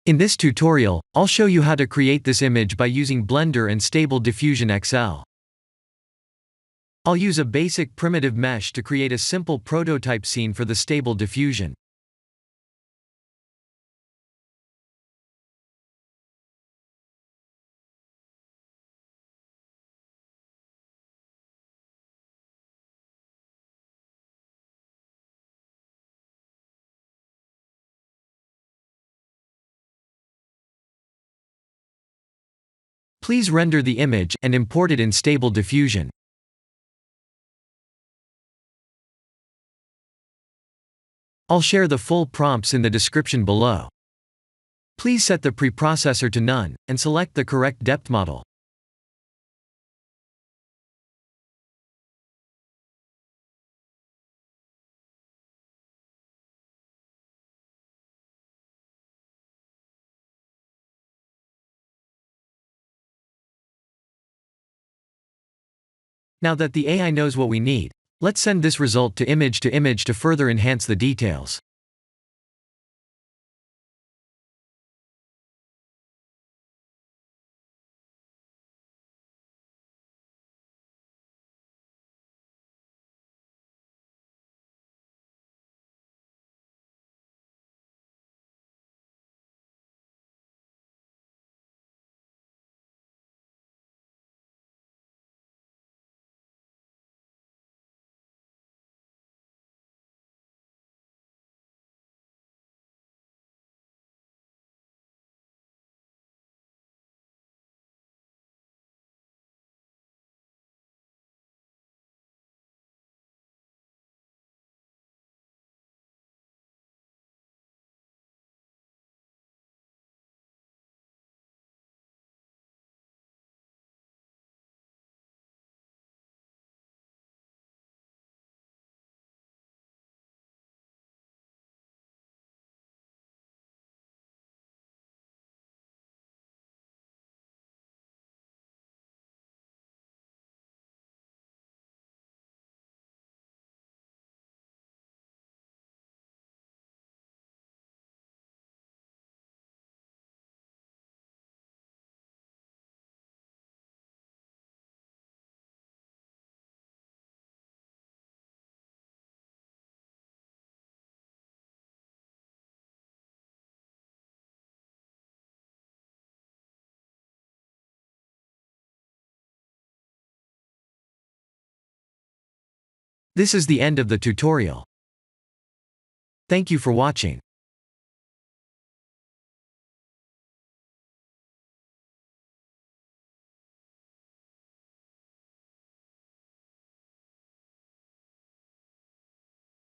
In this tutorial, I'll show you how to create this image by using Blender and Stable Diffusion XL. I'll use a basic primitive mesh to create a simple prototype scene for the Stable Diffusion. Please render the image and import it in Stable Diffusion. I'll share the full prompts in the description below. Please set the preprocessor to none, and select the correct depth model. Now that the AI knows what we need, let's send this result to image to further enhance the details. This is the end of the tutorial. Thank you for watching.